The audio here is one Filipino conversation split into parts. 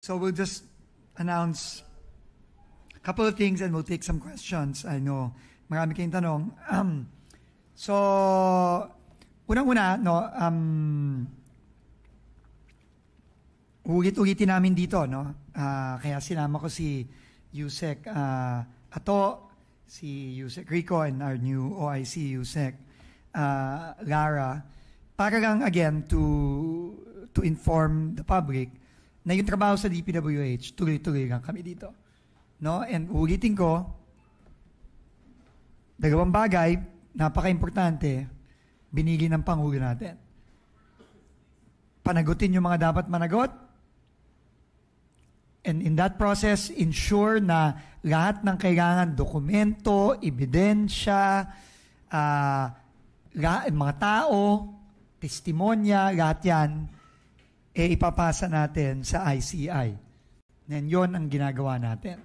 So we'll just announce a couple of things and we'll take some questions. I know marami kayong tanong. So, unang-una, no, ulit-ulitin namin dito, no? Kaya sinama ko si Yusek Ato, si Yusek Rico, and our new OIC, Yusek Lara, para lang, again, to inform the public na yung trabaho sa DPWH, tuloy-tuloy lang kami dito. No? And ulitin ko, dalawang bagay, napaka-importante, binili ng Pangulo natin. Panagutin yung mga dapat managot, and in that process, ensure na lahat ng kailangan dokumento, ebidensya, mga tao, testimonya, lahat yan, ipapasa natin sa ICI. And yun ang ginagawa natin.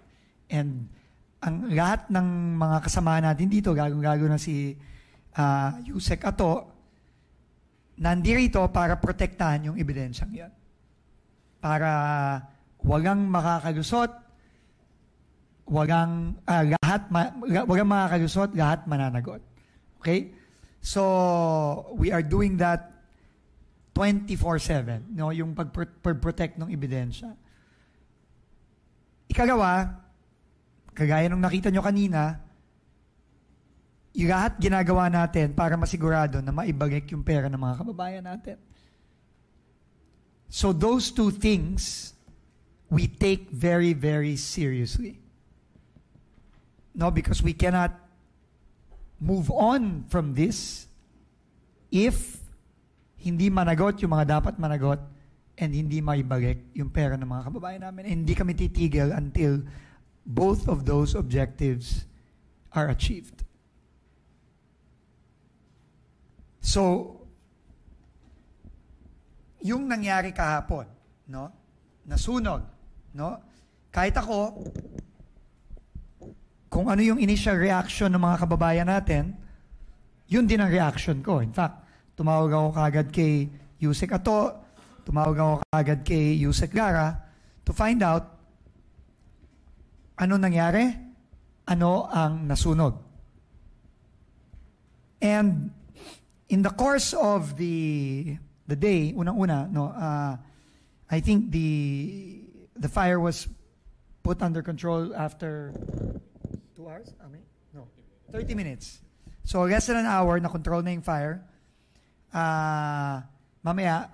And ang lahat ng mga kasama natin dito, gagong-gago na si Yusek Ato, nandirito para protektahan yung ebidensyang yan. Para walang makakalusot, walang makakalusot, lahat mananagot. Okay? So, we are doing that 24/7, no, yung pag-protect ng ebidensya. Ikalawa, kagaya nung nakita nyo kanina, yung lahat ginagawa natin para masigurado na maibalik yung pera ng mga kababayan natin. So those two things, we take very, very seriously. No, because we cannot move on from this if hindi managot yung mga dapat managot and hindi maibalik yung pera ng mga kababayan namin. And hindi kami titigil until both of those objectives are achieved. So, yung nangyari kahapon, no? Nasunog, no? Kahit ako, kung ano yung initial reaction ng mga kababayan natin, yun din ang reaction ko. In fact, tumawag ako kagad kay Yusek Ato, tumawag ako kagad kay Yusek Lara to find out ano nangyari, ano ang nasunog. And in the course of the day, unang-una, no, I think the fire was put under control after 2 hours? No, 30 minutes. So less than an hour, na-control na yung fire. Mamaya,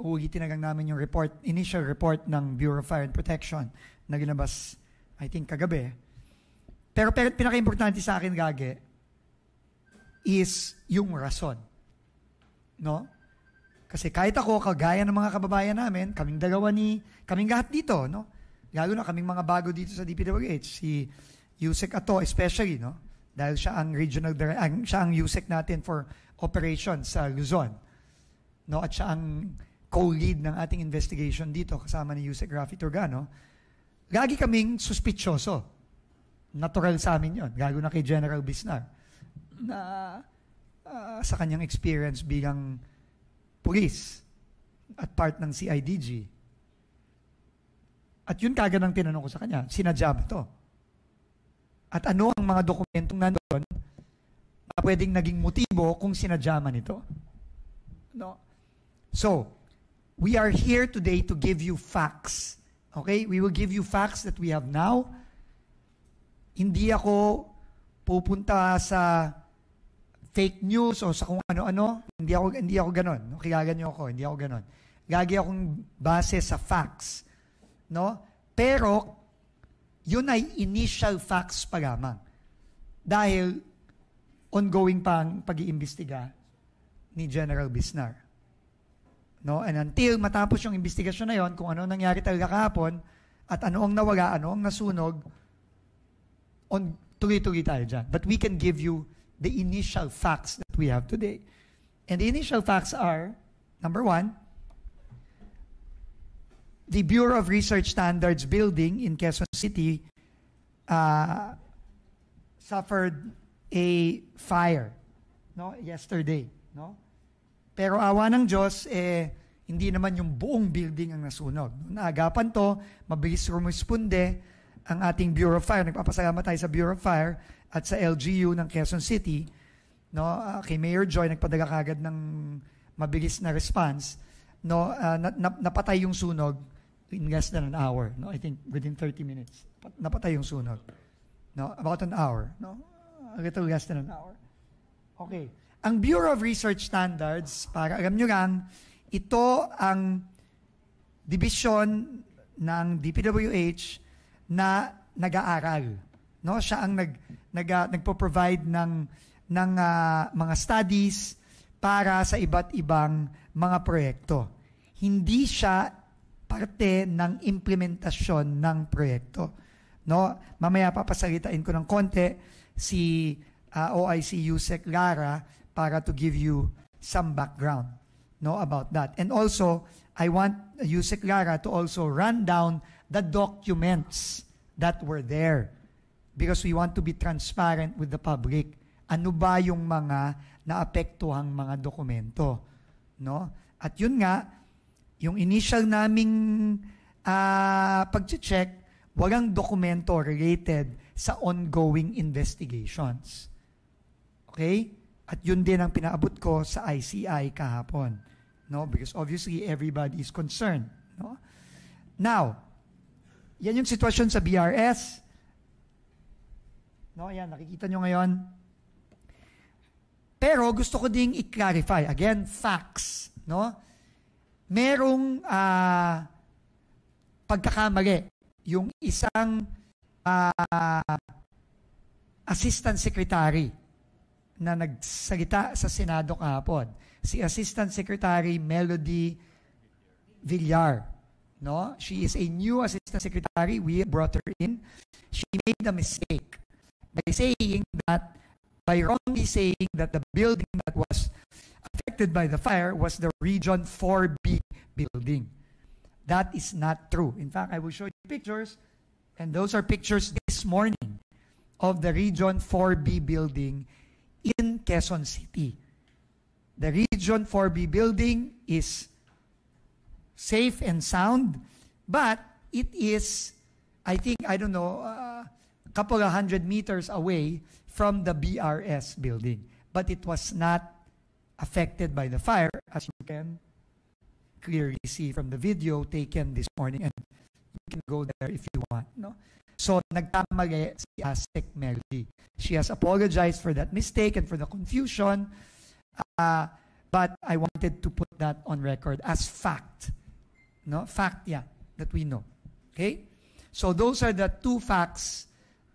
ulitin na lang namin yung initial report ng Bureau of Fire and Protection na ginabas, I think, kagabi. Pero pinaka-importante sa akin, Gage, is yung rason. No? Kasi kahit ako, kagaya ng mga kababayan namin, kaming lahat dito, no? Lalo na kaming mga bago dito sa DPWH, si Yusek Ato especially, no? Dahil siya ang siya ang Yusek natin for operations sa Luzon. No? At siya ang co-lead ng ating investigation dito kasama ni Yusek Rafi Turgano. Lagi kaming suspitsyoso. Natural sa amin yun. Lalo na kay General Bisnar. Na sa kanyang experience bilang police at part ng CIDG. At yun kagad ang tinanong ko sa kanya, sinadya ba to? At ano ang mga dokumentong nandoon na pwedeng naging motibo kung sinadya man ito? No? So, we are here today to give you facts. Okay? We will give you facts that we have now. Hindi ako pupunta sa fake news o sa kung ano-ano. Hindi ako ganon. No? Kilala niyo ako, hindi ako ganon. Lagi akong base sa facts. No? Pero, yun ay initial facts pa lamang. Dahil ongoing pa ang pag-iimbestiga ni General Bisnar. No? And until matapos yung investigasyon na yon, kung ano nangyari talaga kahapon, at ano ang nawala, ano ang nasunog, tuloy-tuloy tayo dyan. But we can give you the initial facts that we have today. And the initial facts are, number 1, the Bureau of Research Standards building in Quezon City suffered a fire, no, yesterday, no? Pero awa ng Diyos, Hindi naman yung buong building ang nasunog. Naagapan to, mabilis rumisponde ang ating Bureau of Fire. Nagpapasalamat tayo sa Bureau of Fire at sa LGU ng Quezon City. No, kay Mayor Joy, nagpadala kagad ng mabilis na response. No, napatay yung sunog in less than an hour. No, I think within 30 minutes. Napatay yung sunog. No, about an hour. No, a little less than an hour. Okay. Ang Bureau of Research Standards, para alam nyo lang, ito ang division ng DPWH na nag-aaral. No? Siya ang nagpo-provide ng mga studies para sa iba't ibang mga proyekto. Hindi siya parte ng implementasyon ng proyekto. No? Mamaya papasalitain ko ng konti si OIC Yusek Lara para to give you some background, no, about that. And also, I want Yusek Lara to also run down the documents that were there because we want to be transparent with the public. Ano ba yung mga naapektuhang mga dokumento, no? At yun nga, yung initial naming pag-check, walang dokumento related sa ongoing investigations. Okay? At yun din ang pinaabot ko sa ICI kahapon. No? Because obviously, everybody is concerned. No? Now, yan yung sitwasyon sa BRS. No? Yan, nakikita nyo ngayon. Pero gusto ko ding i-clarify. Again, facts. No? Merong pagkakamali. Yung isang assistant secretary na nagsalita sa Senado kahapon. Si Assistant Secretary Melody Villar. No? She is a new Assistant Secretary. We brought her in. She made a mistake by wrongly saying that the building that was affected by the fire was the Region 4B building. That is not true. In fact, I will show you pictures, and those are pictures this morning of the Region 4B building in Quezon City. The Region 4B building is safe and sound, but it is, I think, a couple of 100 meters away from the BRS building. But it was not affected by the fire, as you can clearly see from the video taken this morning, and you can go there if you want. No? So, nagkamali si Aztec Melody. She has apologized for that mistake and for the confusion, but I wanted to put that on record as fact. No? Fact, that we know. Okay? So, those are the two facts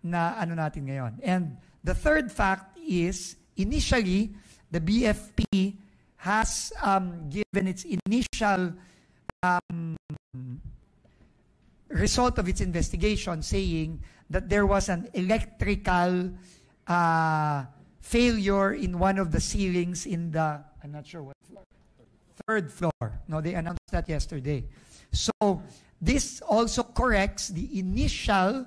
na natin ngayon. And the third fact is, initially, the BFP has given its initial result of its investigation saying that there was an electrical failure in one of the ceilings in the, I'm not sure what floor, third floor. No, they announced that yesterday. So, this also corrects the initial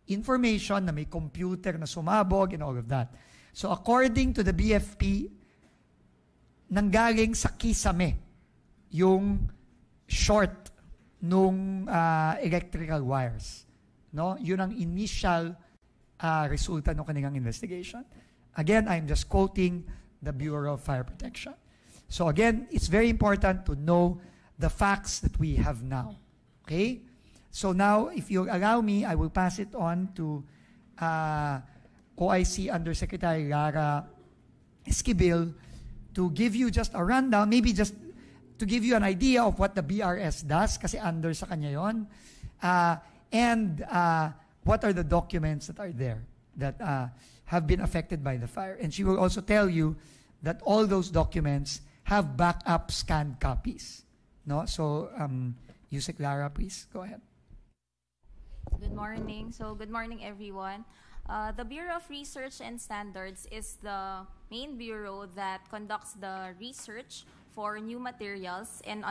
information na may computer na sumabog and all of that. So, according to the BFP, nanggaling sa kisame yung short nung electrical wires. No? Yun ang initial resulta ng kanilang investigation. Again, I'm just quoting the Bureau of Fire Protection. So again, it's very important to know the facts that we have now. Okay? So now, if you allow me, I will pass it on to OIC Undersecretary Lara Esquivel to give you just a rundown, maybe just to give you an idea of what the BRS does, kasi under sa kanya yon, and what are the documents that are there that have been affected by the fire. And she will also tell you that all those documents have backup scanned copies. No? So, Yusek Lara, please, go ahead. Good morning. So, good morning, everyone. The Bureau of Research and Standards is the main bureau that conducts the research for new materials and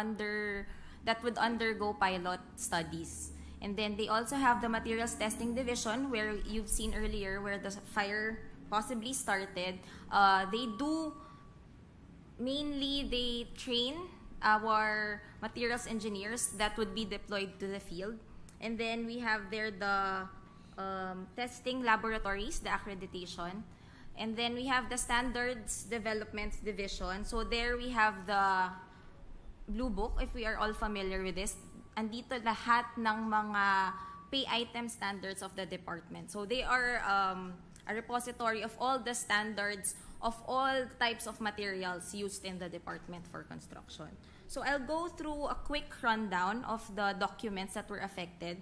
that would undergo pilot studies. And then they also have the materials testing division where you've seen earlier where the fire possibly started. They train our materials engineers that would be deployed to the field. And then we have there the testing laboratories, the accreditation. And then we have the standards development division. So there we have the Blue Book, if we are all familiar with this. Andito lahat ng mga pay item standards of the department. So they are a repository of all the standards of all types of materials used in the department for construction. So I'll go through a quick rundown of the documents that were affected.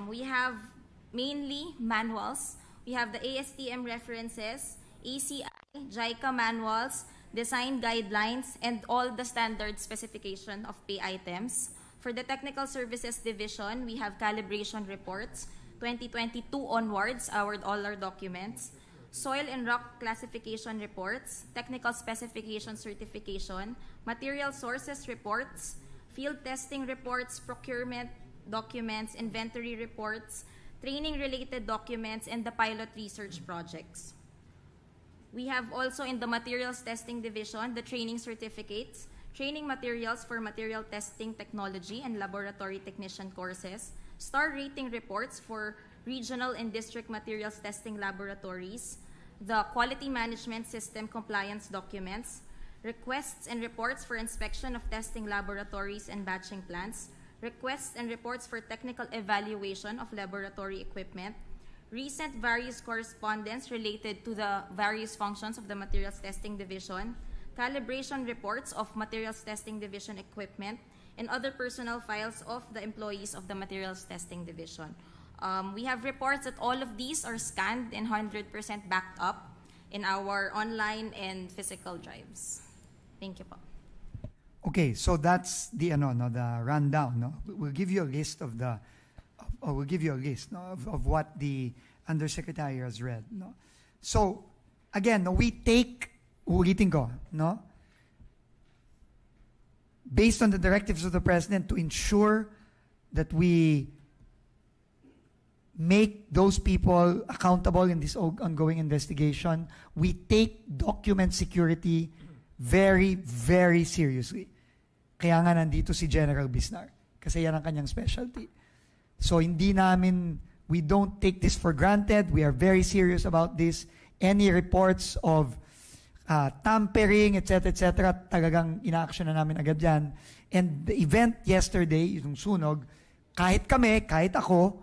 We have mainly manuals. We have the ASTM references, ACI, JICA manuals, design guidelines, and all the standard specification of pay items. For the Technical Services Division, we have calibration reports, 2022 onwards, all our documents, soil and rock classification reports, technical specification certification, material sources reports, field testing reports, procurement documents, inventory reports, training-related documents, and the pilot research projects. We have also in the Materials Testing Division, the training certificates, training materials for material testing technology and laboratory technician courses, star rating reports for regional and district materials testing laboratories, the quality management system compliance documents, requests and reports for inspection of testing laboratories and batching plants, requests and reports for technical evaluation of laboratory equipment, recent various correspondence related to the various functions of the Materials Testing Division, calibration reports of Materials Testing Division equipment, and other personal files of the employees of the Materials Testing Division. We have reports that all of these are scanned and 100% backed up in our online and physical drives. Thank you po. Okay, so that's the the rundown. No, we'll give you a list of of what the undersecretary has read. No, so again, no, we take ulitin ko, no, based on the directives of the president to ensure that we make those people accountable in this ongoing investigation. We take document security very, very seriously. Kaya nga nandito si General Bisnar. Kasi yan ang kanyang specialty. So we don't take this for granted. We are very serious about this. Any reports of tampering, etc., talagang ina-action na namin agad yan. And the event yesterday, yung sunog, kahit kami, kahit ako,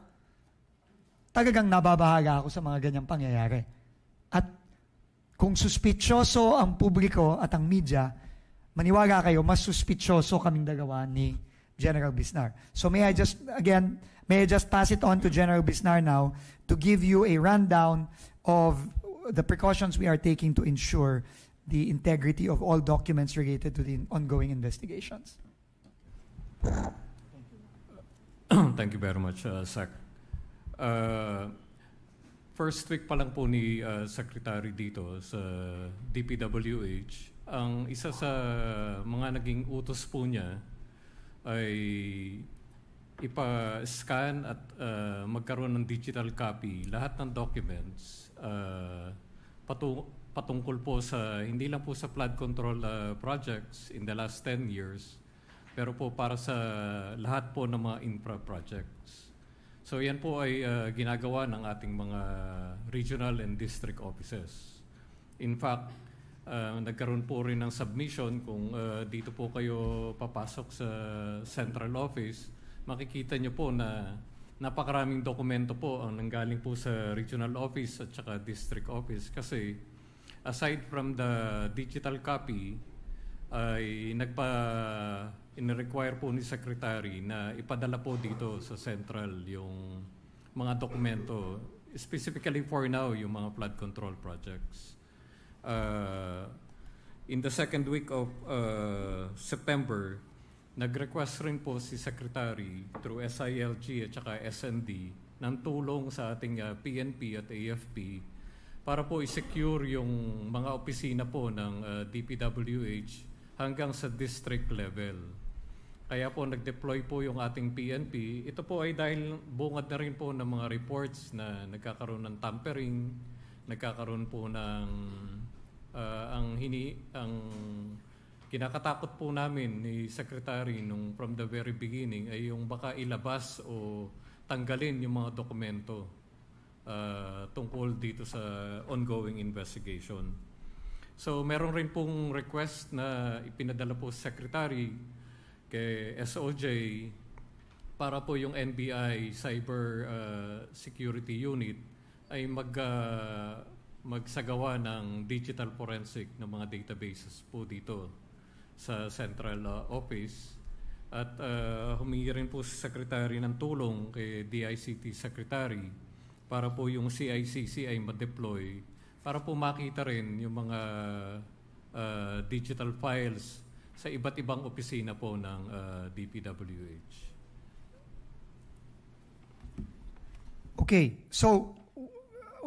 talagang nababahaga ako sa mga ganyang pangyayari. At kung suspitsyoso ang publiko at ang media, maniwala kayo, mas suspitsyoso kaming dalawa ni General Bisnar. So may I just pass it on to General Bisnar now to give you a rundown of the precautions we are taking to ensure the integrity of all documents related to the ongoing investigations. Thank you very much, Sec. First week pa lang po ni Secretary dito sa DPWH, ang isa sa mga naging utos po niya ay ipa-scan at magkaroon ng digital copy lahat ng documents patungkol po sa hindi lang po sa flood control projects in the last 10 years, pero po para sa lahat po ng mga infra projects. So yan po ay ginagawa ng ating mga regional and district offices. In fact, nagkaroon po rin ng submission kung dito po kayo papasok sa central office, makikita nyo po na napakaraming dokumento po ang nanggaling po sa regional office at saka district office. Kasi aside from the digital copy, ay in-require po ni Secretary na ipadala po dito sa central yung mga dokumento, specifically for now, yung mga flood control projects. In the second week of September, nag-request rin po si Secretary through SILG at saka SND ng tulong sa ating PNP at AFP para po i-secure yung mga opisina po ng DPWH hanggang sa district level. Kaya po nag-deploy po yung ating PNP. Ito po ay dahil bungad na rin po ng mga reports na nagkakaroon ng tampering, nagkakaroon po ng ang kinakatakot po namin ni Secretary from the very beginning ay yung baka ilabas o tanggalin yung mga dokumento tungkol dito sa ongoing investigation. So meron rin pong request na ipinadala po sa Secretary kay SOJ para po yung NBI Cyber Security Unit ay magsagawa ng digital forensic ng mga databases po dito sa central office at humingi rin po sa Secretary ng tulong kay DICT Secretary para po yung CICC ay ma-deploy para po makita rin yung mga digital files sa iba't ibang opisina po ng DPWH. Okay, so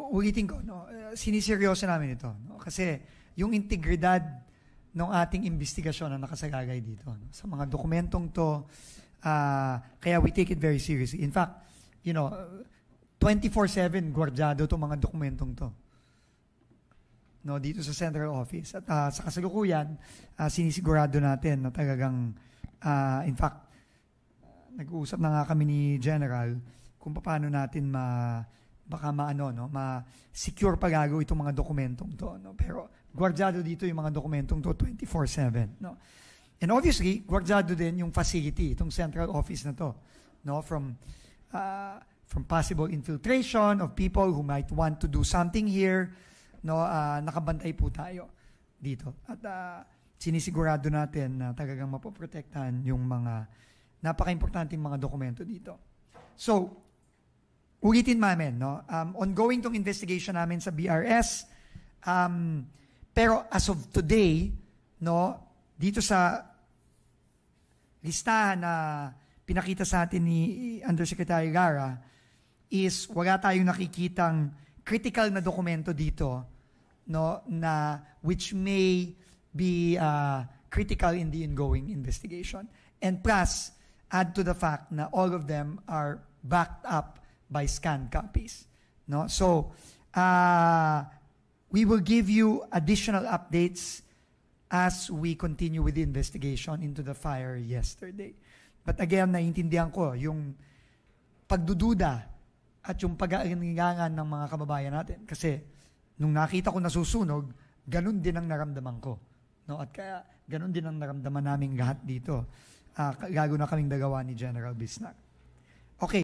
ulitin ko, no, siniseryoso namin ito, no? Kasi yung integridad ng ating investigasyon na nakasagagay dito, no? Sa mga dokumentong to, kaya we take it very seriously. In fact, 24/7 gwardyado itong mga dokumentong to, no, dito sa central office. At sa kasalukuyan, sinisigurado natin na talagang, in fact, nag-uusap na nga kami ni General kung paano natin ma-secure pagago itong mga dokumentong to, no? Pero gwardyado dito yung mga dokumentong to 24/7, no? And obviously, gwardyado din yung facility, itong central office na to, no? From possible infiltration of people who might want to do something here, no? Nakabantay po tayo dito. At sinisigurado natin na talagang mapoprotektahan yung mga napaka-importanting mga dokumento dito. So, ulitin namin, no? Ongoing tong investigation namin sa BRS. Pero as of today, no, dito sa listahan na pinakita sa atin ni Undersecretary Lara is wala tayong nakikitang critical na dokumento dito, no, na which may be critical in the ongoing investigation. And plus, add to the fact na all of them are backed up by scanned copies, no? So, we will give you additional updates as we continue with the investigation into the fire yesterday. But again, naiintindihan ko yung pagdududa at yung pag-aalingangan ng mga kababayan natin. Kasi nung nakita ko nasusunog, ganun din ang naramdaman ko, no? At kaya ganun din ang naramdaman naming lahat dito. Lalo na kaming dalawa ni General Bisnac.